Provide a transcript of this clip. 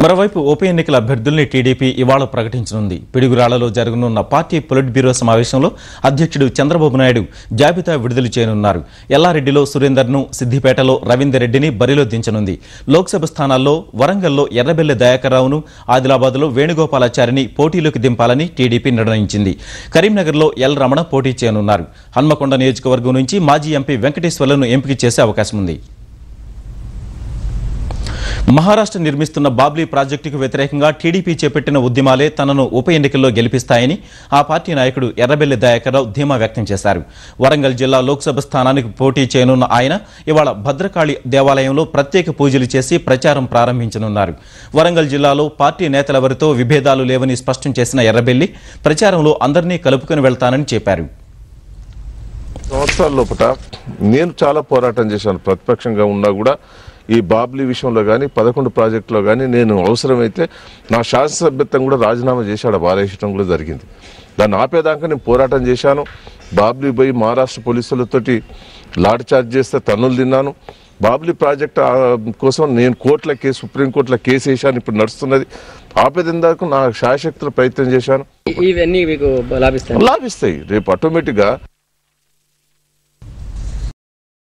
మరోవైపు ఉప ఎన్నికల అభ్యర్థుల్ని టీడీపీ ఇవాళ ప్రకటించనుంది. పిడుగురాళ్లలో జరగనున్న పార్టీ పొలిట్ బ్యూరో సమావేశంలో అధ్యక్షుడు చంద్రబాబు నాయుడు జాబితా విడుదల చేయనున్నారు. ఎల్లారెడ్డిలో సురేందర్ను, సిద్దిపేటలో రవీందర్ రెడ్డిని బరిలో దించనుంది. లోక్సభ స్థానాల్లో వరంగల్లో ఎర్రబెల్లి దయాకర్రావును, ఆదిలాబాద్లో వేణుగోపాలాచారిని పోటీలోకి దింపాలని టీడీపీ నిర్ణయించింది. కరీంనగర్లో ఎల్ రమణ పోటీ చేయనున్నారు. హన్మకొండ నియోజకవర్గం నుంచి మాజీ ఎంపీ వెంకటేశ్వర్లను ఎంపిక చేసే అవకాశం ఉంది. మహారాష్ట్ర నిర్మిస్తున్న బాబ్లీ ప్రాజెక్టుకు వ్యతిరేకంగా టీడీపీ చేపట్టిన ఉద్యమాలే తనను ఉప ఎన్నికల్లో గెలిపిస్తాయని ఆ పార్టీ నాయకుడు ఎర్రబెల్లి దయాకర్రావు ధీమా వ్యక్తం చేశారు. వరంగల్ జిల్లా లోక్సభ స్థానానికి పోటీ చేయనున్న ఆయన ఇవాళ భద్రకాళి దేవాలయంలో ప్రత్యేక పూజలు చేసి ప్రచారం ప్రారంభించనున్నారు. వరంగల్ జిల్లాలో పార్టీ నేతలెవరితో విభేదాలు లేవని స్పష్టం చేసిన ఎర్రబెల్లి ప్రచారంలో అందరినీ కలుపుకుని వెళ్తానని చెప్పారు. సంవత్సరాల లోపల నేను చాలా పోరాటం చేశాను. ప్రతిపక్షంగా ఉన్నా కూడా ఈ బాబ్లీ విషయంలో కానీ 11 ప్రాజెక్టులో కానీ నేను అవసరమైతే నా శాసనసభ్యత్వం కూడా రాజీనామా చేశాడు, బాలేయడం కూడా జరిగింది. దాన్ని ఆపేదాకా నేను పోరాటం చేశాను. బాబ్లీ పోయి మహారాష్ట్ర పోలీసులతోటి లాఠీ చార్జ్ చేస్తే తన్నులు తిన్నాను. బాబ్లీ ప్రాజెక్టు కోసం నేను సుప్రీంకోర్టులో కేసు వేసాను. ఇప్పుడు నడుస్తున్నది. ఆపేదాకా నా శాయశక్తుల ప్రయత్నం చేశాను. ఇవన్నీ మీకు లాభిస్తాయి. రేపు ఆటోమేటిక్గా